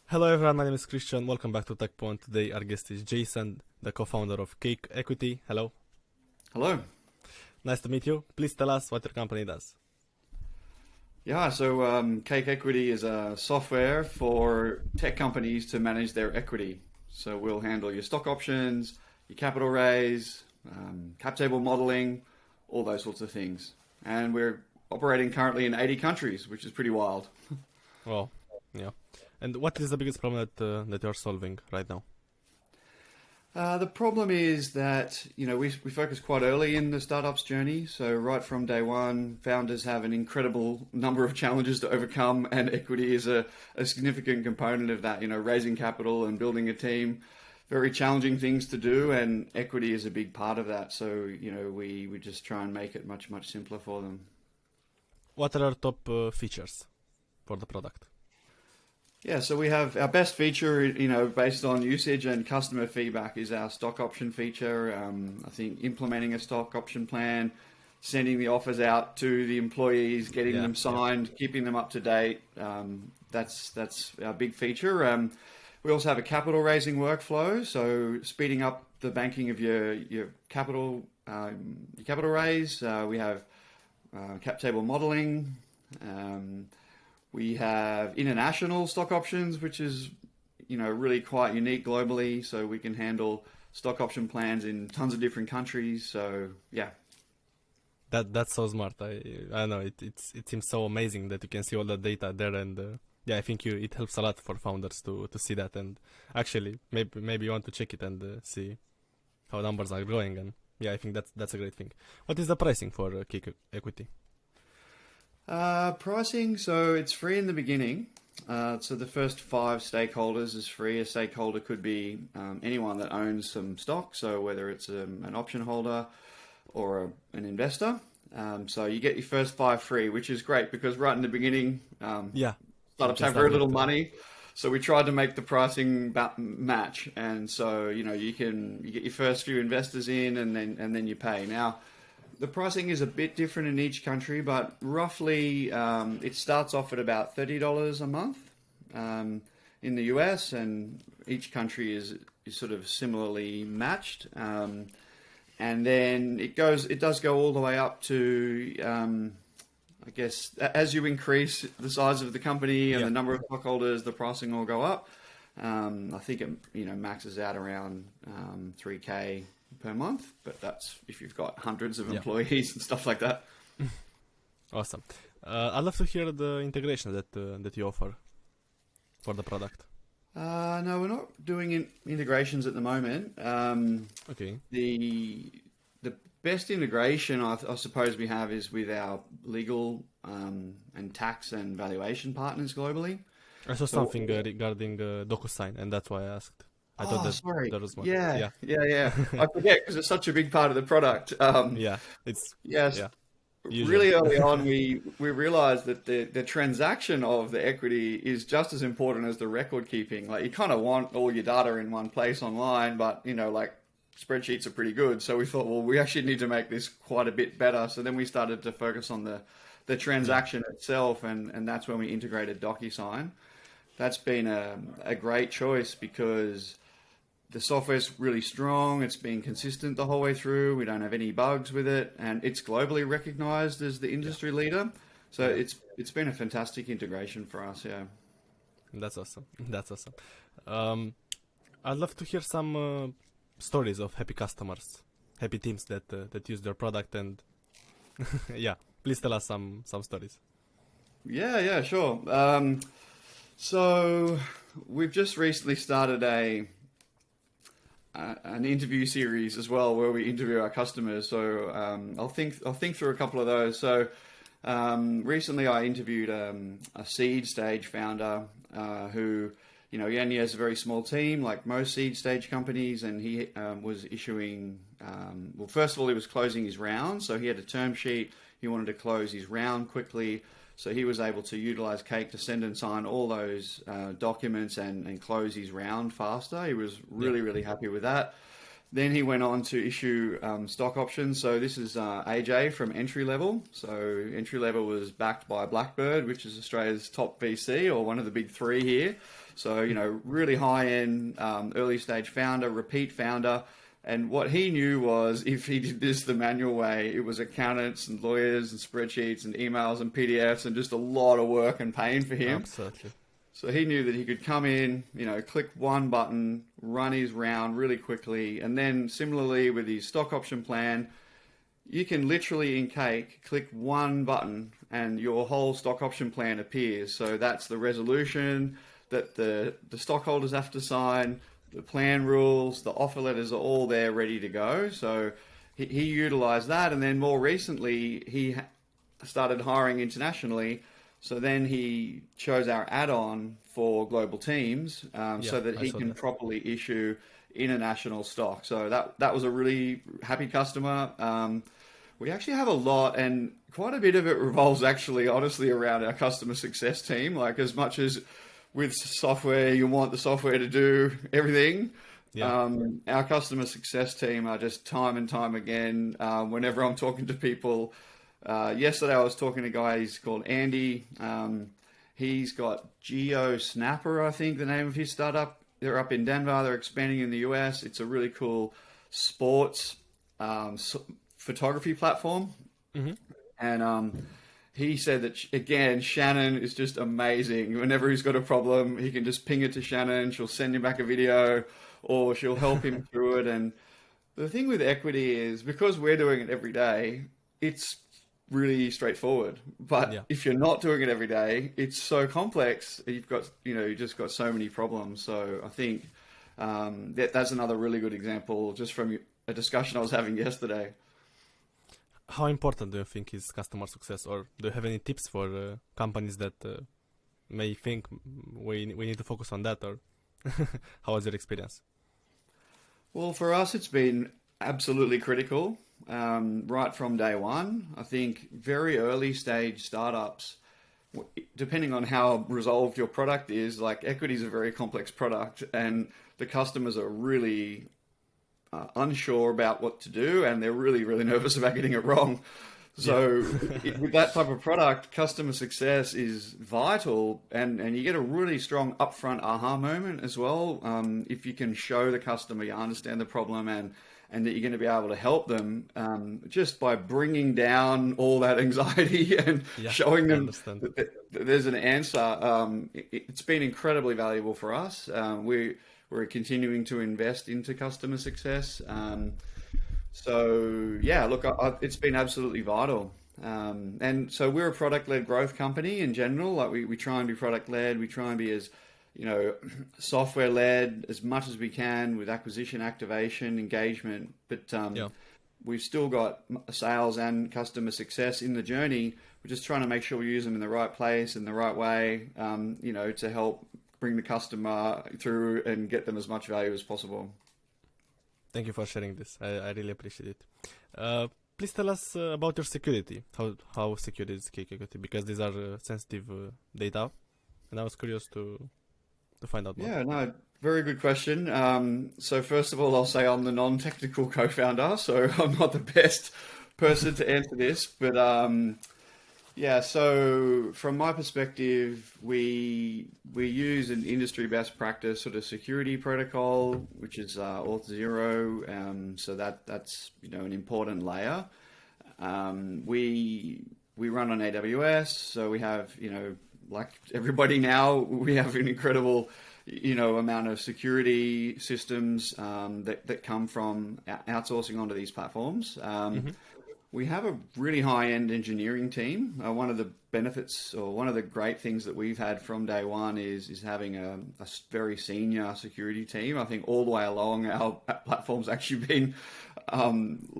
Hello everyone, my name is Christian. Welcome back to Tekpon. Today our guest is Jason, the co-founder of Cake Equity. Hello. Hello. Nice to meet you. Please tell us what your company does. Yeah, so Cake Equity is a software for tech companies to manage their equity. So we'll handle your stock options, your capital raise, cap table modeling, all those sorts of things. And we're operating currently in 80 countries, which is pretty wild. Well, yeah. And what is the biggest problem that you're solving right now? The problem is that, we focus quite early in the startup's journey. So right from day one, founders have an incredible number of challenges to overcome, and equity is a significant component of that. Raising capital and building a team, very challenging things to do, and equity is a big part of that. So, we just try and make it much, much simpler for them. What are our top features for the product? Yeah, so we have our best feature, based on usage and customer feedback, is our stock option feature. I think implementing a stock option plan, sending the offers out to the employees, getting them signed, keeping them up to date. That's our big feature. We also have a capital raising workflow, so speeding up the banking of your capital raise. We have cap table modeling. We have international stock options, which is, really quite unique globally. So we can handle stock option plans in tons of different countries. So yeah. That's so smart. I know it seems so amazing that you can see all the data there, and I think it helps a lot for founders to see that, and actually maybe you want to check it and see how numbers are growing, and I think that's a great thing. What is the pricing for Cake Equity? Pricing, so it's free in the beginning. So the first 5 stakeholders is free. A stakeholder could be anyone that owns some stock, so whether it's an option holder or an investor. So you get your first 5 free, which is great because right in the beginning, startups have very little money. So we tried to make the pricing match, and so you get your first few investors in, and then you pay. Now, the pricing is a bit different in each country, but roughly it starts off at about $30 a month in the US, and each country is sort of similarly matched. And then it does go all the way up to, I guess, as you increase the size of the company and the number of stockholders, the pricing will go up. I think it maxes out around $3K per month, but that's if you've got hundreds of employees and stuff like that. Awesome. I'd love to hear the integration that you offer for the product. No, we're not doing integrations at the moment. Okay. The best integration I suppose we have is with our legal and tax and valuation partners globally. I saw something regarding DocuSign, and that's why I asked. I thought that was one. Yeah. I forget because it's such a big part of the product. Really early on, we realized that the transaction of the equity is just as important as the record keeping. Like you kind of want all your data in one place online, but like spreadsheets are pretty good. So we thought, well, we actually need to make this quite a bit better. So then we started to focus on the transaction itself, and that's when we integrated DocuSign. That's been a great choice because the software's really strong. It's been consistent the whole way through. We don't have any bugs with it, and it's globally recognized as the industry leader. So it's been a fantastic integration for us. Yeah, that's awesome. That's awesome. I'd love to hear some stories of happy customers, happy teams that use their product, and please tell us some stories. Yeah, sure. So we've just recently started an interview series as well, where we interview our customers. So I'll think through a couple of those. So recently I interviewed a seed stage founder who, he only has a very small team, like most seed stage companies, and he was issuing. Well, first of all, he was closing his round, so he had a term sheet. He wanted to close his round quickly. So he was able to utilize Cake to send and sign all those documents and close his round faster. He was really happy with that. Then he went on to issue stock options. So this is AJ from Entry Level. So Entry Level was backed by Blackbird, which is Australia's top VC, or one of the big three here. So, really high-end, early-stage founder, repeat founder. And what he knew was if he did this the manual way, it was accountants and lawyers and spreadsheets and emails and PDFs and just a lot of work and pain for him. Absolutely. So he knew that he could come in, click one button, run his round really quickly. And then similarly with his stock option plan, you can literally in Cake click one button and your whole stock option plan appears. So that's the resolution that the stockholders have to sign, the plan rules, the offer letters are all there ready to go. So he utilized that. And then more recently, he started hiring internationally. So then he chose our add-on for global teams so that he can properly issue international stock. So that was a really happy customer. We actually have a lot, and quite a bit of it revolves actually, honestly, around our customer success team. Like, as much as with software, you want the software to do everything. Yeah. Our customer success team are just time and time again, whenever I'm talking to people. Yesterday I was talking to a guy, he's called Andy. He's got Geo Snapper, I think the name of his startup. They're up in Denver, they're expanding in the US. It's a really cool sports photography platform. Mm-hmm. And he said that, again, Shannon is just amazing. Whenever he's got a problem, he can just ping it to Shannon. She'll send him back a video or she'll help him through it. And the thing with equity is, because we're doing it every day, it's really straightforward. But if you're not doing it every day, it's so complex. You've got, you just got so many problems. So I think that's another really good example just from a discussion I was having yesterday. How important do you think is customer success, or do you have any tips for companies that may think we need to focus on that, or how was your experience? Well, for us, it's been absolutely critical right from day one. I think very early stage startups, depending on how resolved your product is, like equity is a very complex product, and the customers are really unsure about what to do, and they're really, really nervous about getting it wrong. So with that type of product, customer success is vital, and you get a really strong upfront aha moment as well. If you can show the customer you understand the problem and that you're going to be able to help them just by bringing down all that anxiety and showing them that there's an answer. It's been incredibly valuable for us. We're continuing to invest into customer success. It's been absolutely vital. And so we're a product-led growth company in general. Like we try and be product-led. We try and be as, software-led as much as we can with acquisition, activation, engagement. But we've still got sales and customer success in the journey. We're just trying to make sure we use them in the right place, in the right way, to help bring the customer through and get them as much value as possible. Thank you for sharing this. I really appreciate it. Please tell us about your security. How secure is Cake Equity? Because these are sensitive data, and I was curious to find out more. Yeah, no, very good question. So first of all, I'll say I'm the non-technical co-founder, so I'm not the best person to answer this. But so from my perspective, we use an industry best practice sort of security protocol, which is Auth0. So that's an important layer. We run on AWS, so we have like everybody now, we have an incredible amount of security systems that come from outsourcing onto these platforms. We have a really high-end engineering team. One of the benefits, or one of the great things that we've had from day one is having a very senior security team. I think all the way along, our platform's actually been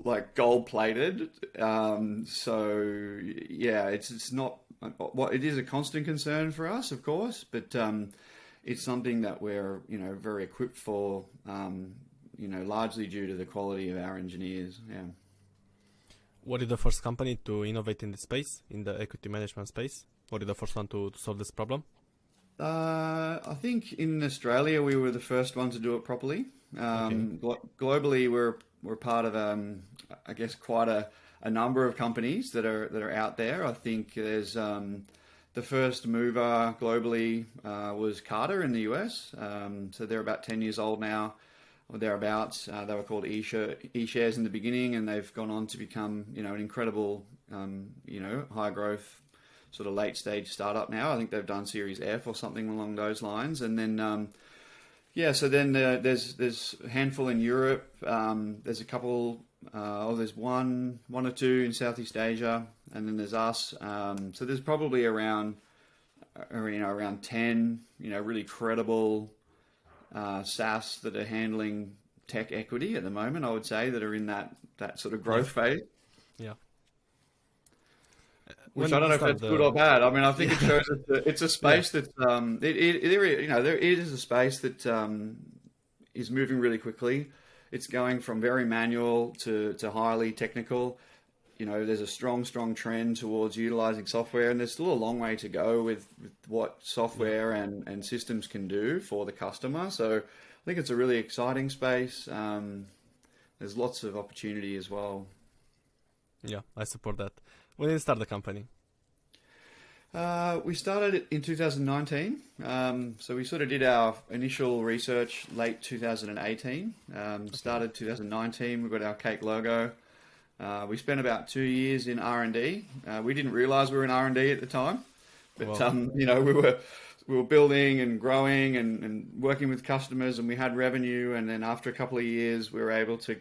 like gold-plated. It's not what it is a constant concern for us, of course, but it's something that we're very equipped for. Largely due to the quality of our engineers. Yeah. Were you the first company to innovate in this space, in the equity management space? Were you the first one to solve this problem? I think in Australia we were the first one to do it properly. Okay. Globally, we're part of I guess quite a number of companies that are out there. I think there's the first mover globally was Carter in the US. So they're about 10 years old now, or thereabouts. They were called eShares in the beginning, and they've gone on to become an incredible high growth sort of late stage startup now. I think they've done Series F or something along those lines. And then so then there's a handful in Europe. There's a couple. There's one or two in Southeast Asia, and then there's us. So there's probably around 10 really credible SaaS that are handling tech equity at the moment. I would say that are in that sort of growth phase. Yeah. Which When I did don't you know if start that's good or bad. I mean, I think it Yeah. shows it's a Yeah. space that there is a space that is moving really quickly. It's going from very manual to highly technical. There's a strong trend towards utilizing software, and there's still a long way to go with what Yeah. software and systems can do for the customer. So I think it's a really exciting space. There's lots of opportunity as well. Yeah. I support that. When did you start the company? We started it in 2019. So we sort of did our initial research late 2018. Okay. Started 2019. We got our cake logo. We spent about 2 years in R&D. We didn't realize we were in R&D at the time, but Wow. we were building and growing and working with customers, and we had revenue. And then after a couple of years, we were able to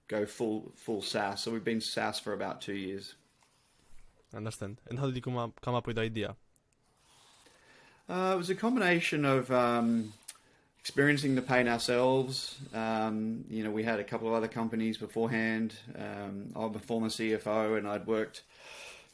go full SaaS. So we've been SaaS for about 2 years. I understand. And how did you come up with the idea? It was a combination of experiencing the pain ourselves. We had a couple of other companies beforehand. I'm a former CFO, and I'd worked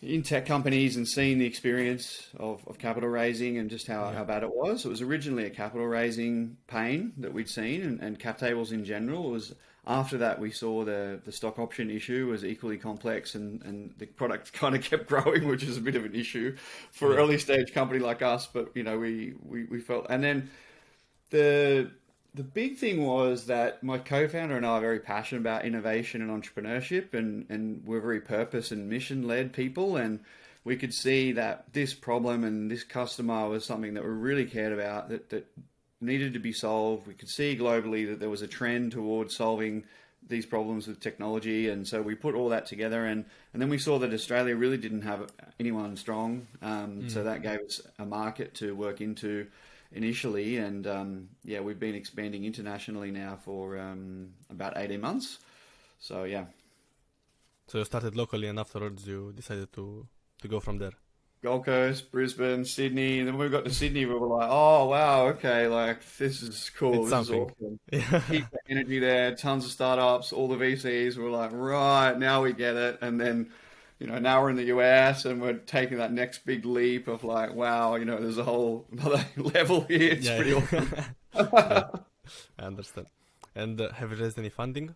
in tech companies and seen the experience of capital raising and just Yeah. how bad it was. It was originally a capital raising pain that we'd seen, and cap tables in general. It was after that we saw the stock option issue was equally complex, and the product kind of kept growing, which is a bit of an issue for an Yeah. early stage company like us. But we felt, and then the big thing was that my co-founder and I are very passionate about innovation and entrepreneurship, and we're very purpose and mission led people, and we could see that this problem and this customer was something that we really cared about, that needed to be solved. We could see globally that there was a trend towards solving these problems with technology, and so we put all that together, and then we saw that Australia really didn't have anyone strong, so that gave us a market to work into initially, and we've been expanding internationally now for about 18 months. So yeah, So you started locally, and afterwards you decided to go from there. Gold Coast, Brisbane, Sydney, and then when we got to Sydney, we were like, oh wow, okay, like this is cool, It's this is something. awesome. Yeah. Heap of energy there, tons of startups, all the VCs were like, right, now we get it. And then, now we're in the US and we're taking that next big leap of like, wow, there's a whole another level here. It's Yeah. pretty awesome. Yeah. I understand. And have you raised any funding?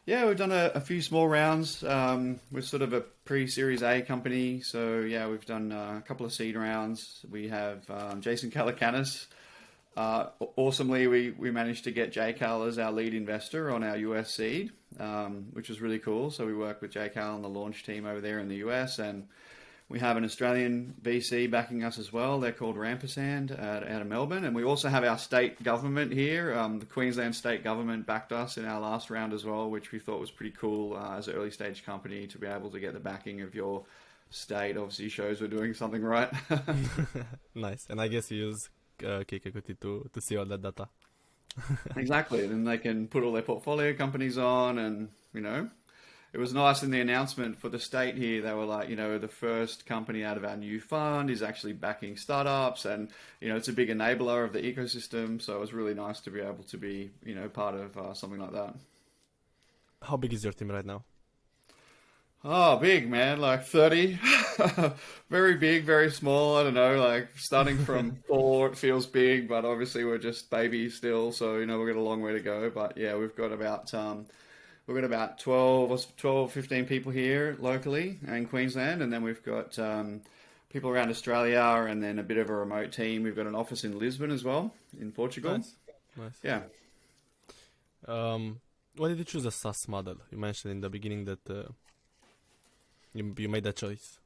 Yeah, we've done a few small rounds. We're sort of a pre-Series A company. So yeah, we've done a couple of seed rounds. We have Jason Calacanis. Awesomely, we managed to get JCal as our lead investor on our US seed, which was really cool. So we work with JCal and the launch team over there in the US, and we have an Australian VC backing us as well. They're called Rampersand out of Melbourne. And we also have our state government here. The Queensland state government backed us in our last round as well, which we thought was pretty cool as an early stage company to be able to get the backing of your state. Obviously shows we're doing something right. Nice. And I guess you use Cake Equity to see all that data. Exactly. Then they can put all their portfolio companies on, and, it was nice in the announcement for the state here. They were like, the first company out of our new fund is actually backing startups, and it's a big enabler of the ecosystem. So it was really nice to be able to be part of something like that. How big is your team right now? Oh, big man, like 30. Very big, very small. I don't know, like starting from 4, it feels big, but obviously we're just babies still. So, we've got a long way to go. But yeah, we've got about 12, 15 people here locally in Queensland. And then we've got people around Australia, and then a bit of a remote team. We've got an office in Lisbon as well, in Portugal. Nice. Yeah. Why did you choose a SaaS model? You mentioned in the beginning that you made that choice.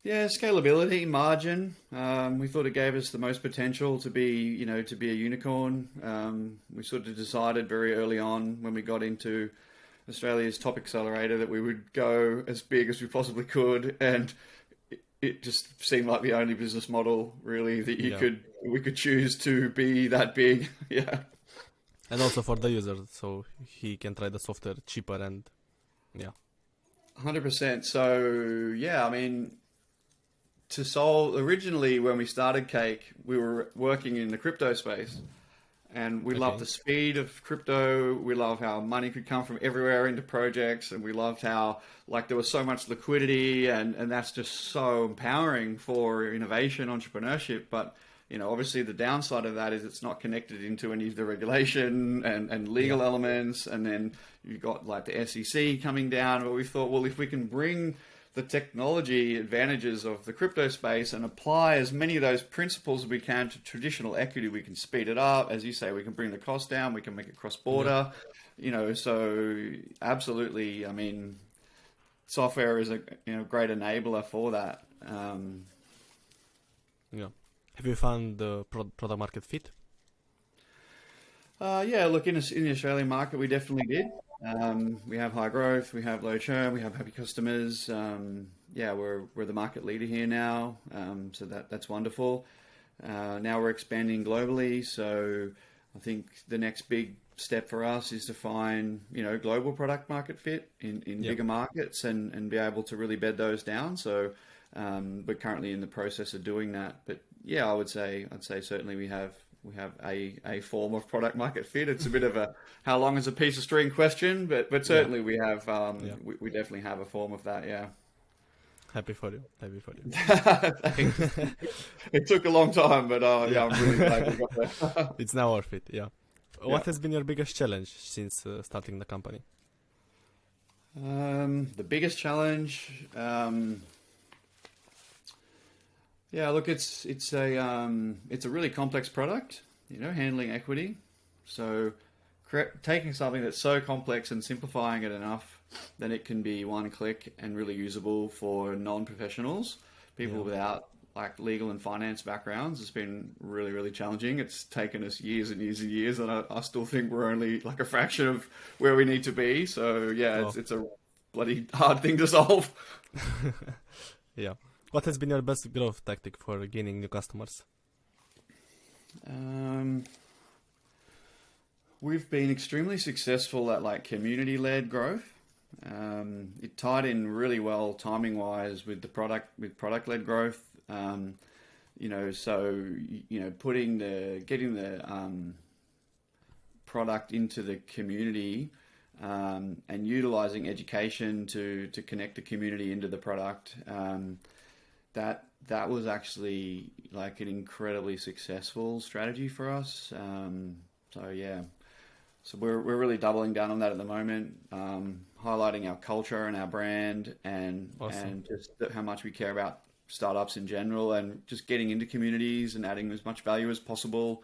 Yeah, scalability, margin. We thought it gave us the most potential to be a unicorn. We sort of decided very early on when we got into Australia's top accelerator that we would go as big as we possibly could, and it just seemed like the only business model really that we could choose to be that big. Yeah. And also for the user, so he can try the software cheaper and 100%. So yeah, I mean, to solve originally when we started Cake, we were working in the crypto space, and we loved the speed of crypto. We love how money could come from everywhere into projects, and we loved how there was so much liquidity, and that's just so empowering for innovation, entrepreneurship. But obviously the downside of that is it's not connected into any of the regulation and legal elements, and then you've got the SEC coming down. But we thought, well, if we can bring the technology advantages of the crypto space and apply as many of those principles as we can to traditional equity, we can speed it up. As you say, we can bring the cost down, we can make it cross-border, so absolutely. I mean, software is a great enabler for that. Have you found the product market fit? Yeah, look, in the Australian market, we definitely did. We have high growth, we have low churn, we have happy customers. We're the market leader here now, so that's wonderful. Now we're expanding globally, so I think the next big step for us is to find global product market fit in bigger markets and be able to really bed those down. So we're currently in the process of doing that. But yeah, I'd say certainly we have a form of product market fit. It's a bit of a how long is a piece of string question, but certainly we have we definitely have a form of that. Yeah. Happy for you. It took a long time, but I'm really glad we got there. It's now worth it. Yeah. What has been your biggest challenge since starting the company? The biggest challenge. Look, it's a really complex product, handling equity. So taking something that's so complex and simplifying it enough that it can be one click and really usable for non-professionals, people without legal and finance backgrounds. It's been really, really challenging. It's taken us years and years and years, and I still think we're only a fraction of where we need to be. So it's a bloody hard thing to solve. Yeah. What has been your best growth tactic for gaining new customers? We've been extremely successful at community-led growth. It tied in really well timing-wise with product-led growth. Getting the product into the community and utilizing education to connect the community into the product. That was actually an incredibly successful strategy for us. So we're really doubling down on that at the moment, highlighting our culture and our brand and just how much we care about startups in general, and just getting into communities and adding as much value as possible.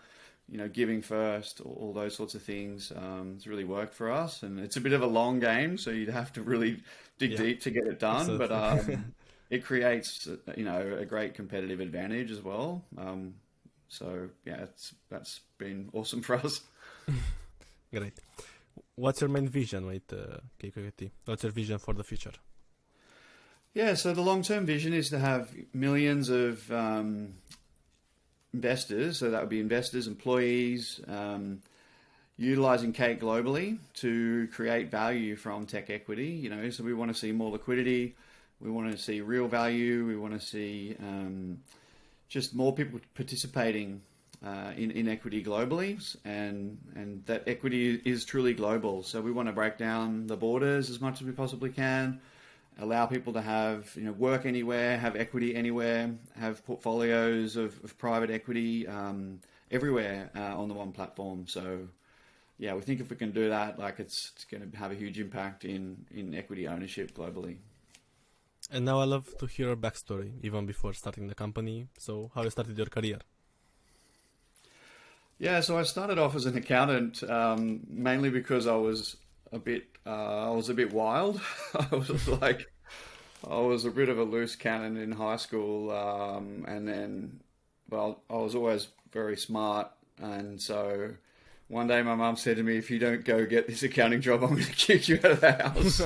Giving first, all those sorts of things. It's really worked for us, and it's a bit of a long game, so you'd have to really dig deep to get it done. But it creates, a great competitive advantage as well. That's been awesome for us. Great. What's your main vision with KQT? What's your vision for the future? Yeah, so the long-term vision is to have millions of investors, so that would be investors, employees, utilizing Cake globally to create value from tech equity. So we want to see more liquidity, we want to see real value, we want to see just more people participating in equity globally, and that equity is truly global. So we want to break down the borders as much as we possibly can, allow people to have work anywhere, have equity anywhere, have portfolios of private equity everywhere on the one platform. So yeah, we think if we can do that, it's going to have a huge impact in equity ownership globally. And now I love to hear your backstory, even before starting the company. So how you started your career? Yeah, so I started off as an accountant, mainly because I was a bit wild. I was like, I was a bit of a loose cannon in high school, and then, well, I was always very smart, and so one day my mum said to me, "If you don't go get this accounting job, I'm going to kick you out of the house."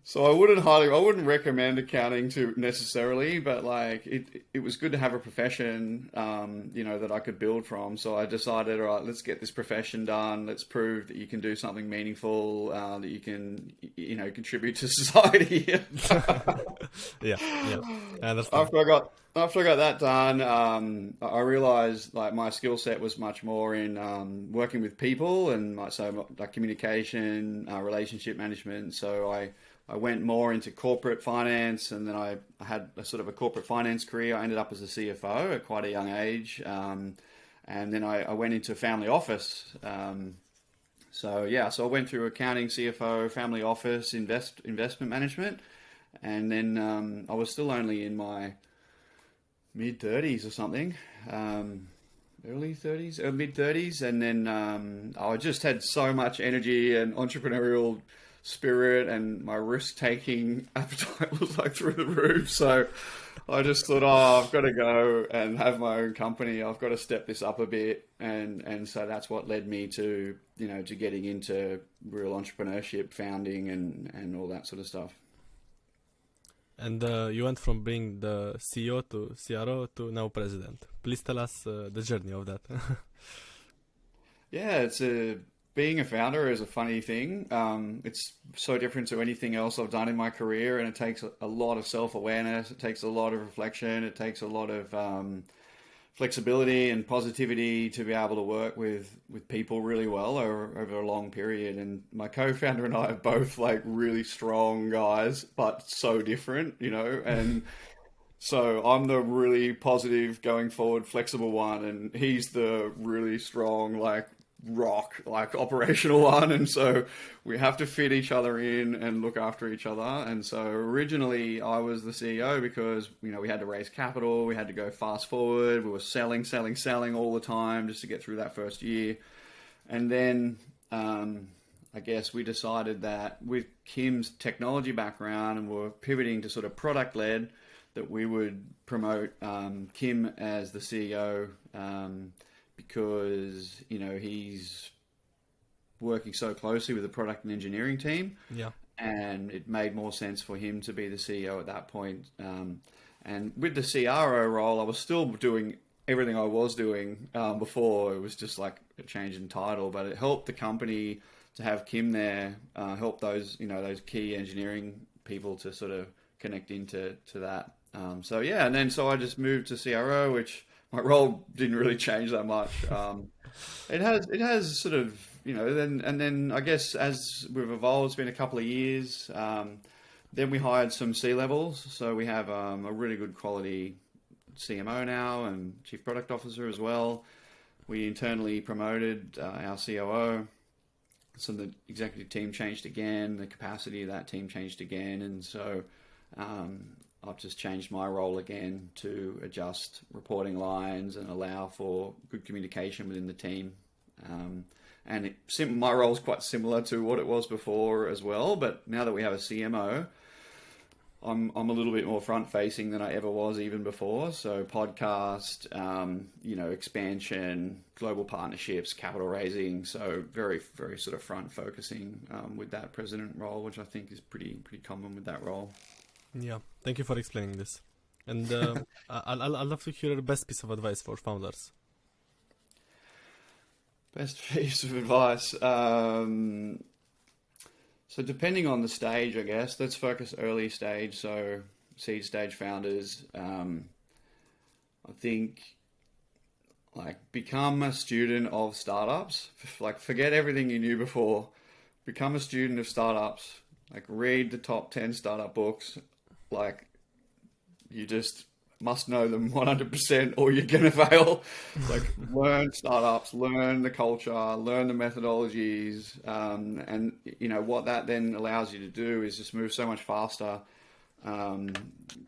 So I wouldn't recommend accounting to necessarily, but like it was good to have a profession, that I could build from. So I decided, all right, let's get this profession done. Let's prove that you can do something meaningful, that you can, contribute to society. Yeah, yeah, I understand. After I got that done, I realized like my skill set was much more in working with people and like communication, relationship management. So I went more into corporate finance, and then I had a sort of a corporate finance career. I ended up as a CFO at quite a young age, and then I went into family office. So I went through accounting, CFO, family office, investment management, and then I was still only in my mid 30s or something, early 30s, or mid 30s, and then I just had so much energy and entrepreneurial spirit, and my risk taking appetite was like through the roof. So I just thought, oh, I've got to go and have my own company. I've got to step this up a bit, and so that's what led me to to getting into real entrepreneurship, founding, and all that sort of stuff. And you went from being the CEO to CRO to now president. Please tell us the journey of that. Yeah, being a founder is a funny thing. It's so different to anything else I've done in my career, and it takes a lot of self-awareness. It takes a lot of reflection. It takes a lot of flexibility and positivity to be able to work with people really well over a long period. And my co-founder and I are both like really strong guys, but so different, and so I'm the really positive, going forward, flexible one, and he's the really strong, like rock, like operational one. And so we have to fit each other in and look after each other. And so originally I was the CEO because we had to raise capital, we had to go fast forward, we were selling all the time just to get through that first year. And then I guess we decided that with Kim's technology background, and we're pivoting to sort of product led, that we would promote Kim as the CEO, because he's working so closely with the product and engineering team, Yeah. and it made more sense for him to be the CEO at that point. And with the CRO role, I was still doing everything I was doing before. It was just like a change in title, but it helped the company to have Kim there, help those those key engineering people to sort of connect into that. So I just moved to CRO, which my role didn't really change that much. It has sort of, then I guess as we've evolved, it's been a couple of years. Then we hired some C-levels. So we have a really good quality CMO now and Chief Product Officer as well. We internally promoted our COO. So the executive team changed again. The capacity of that team changed again. And so I've just changed my role again to adjust reporting lines and allow for good communication within the team. And my role is quite similar to what it was before as well. But now that we have a CMO, I'm a little bit more front facing than I ever was even before. So podcast, expansion, global partnerships, capital raising. So very, very sort of front focusing with that president role, which I think is pretty common with that role. Yeah, thank you for explaining this. And I'd love to hear the best piece of advice for founders. Best piece of advice. So depending on the stage, I guess, let's focus early stage. So seed stage founders, I think like become a student of startups. Like forget everything you knew before. Become a student of startups. Like read the top 10 startup books. Like you just must know them 100% or you're going to fail. Like learn startups, learn the culture, learn the methodologies. And, what that then allows you to do is just move so much faster. And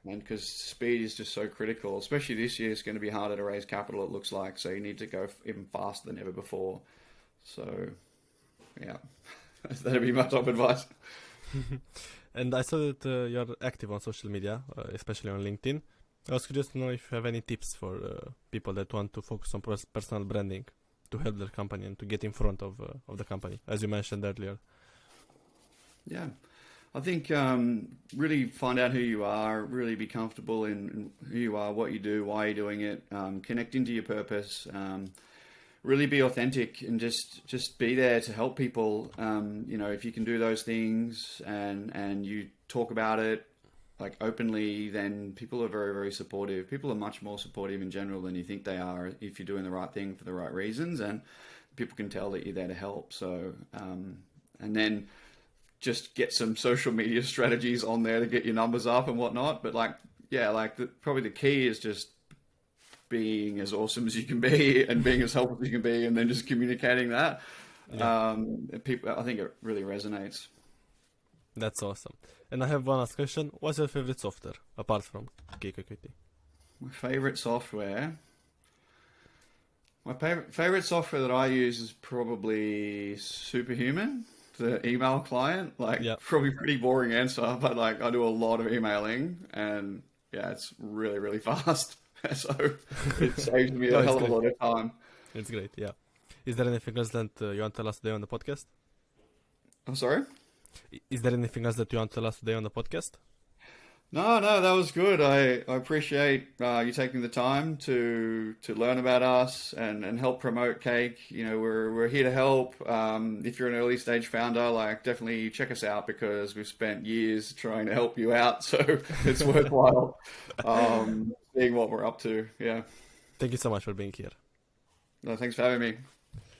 because speed is just so critical, especially this year, it's going to be harder to raise capital, it looks like. So you need to go even faster than ever before. So, yeah, that'd be my top advice. And I saw that you're active on social media, especially on LinkedIn. I was curious to know if you have any tips for people that want to focus on personal branding to help their company and to get in front of the company, as you mentioned earlier. Yeah, I think really find out who you are, really be comfortable in who you are, what you do, why you're doing it, connect into your purpose, really be authentic and just be there to help people. If you can do those things and you talk about it like openly, then people are very, very supportive. People are much more supportive in general than you think they are if you're doing the right thing for the right reasons, and people can tell that you're there to help. So, and then just get some social media strategies on there to get your numbers up and whatnot. But probably the key is just being as awesome as you can be and being as helpful as you can be, and then just communicating that. Yeah. People, I think it really resonates. That's awesome. And I have one last question. What's your favorite software apart from KKQT? My favorite software. My favorite software that I use is probably Superhuman, the email client. Probably pretty boring answer, but I do a lot of emailing, and yeah, it's really, really fast. So it saves me a hell of a lot of time. It's great, yeah. Is there anything else that you want to tell us today on the podcast? I'm sorry? Is there anything else that you want to tell us today on the podcast? No, that was good. I appreciate you taking the time to learn about us and help promote Cake. We're here to help. If you're an early stage founder, definitely check us out because we've spent years trying to help you out. So it's worthwhile seeing what we're up to. Yeah. Thank you so much for being here. No, thanks for having me.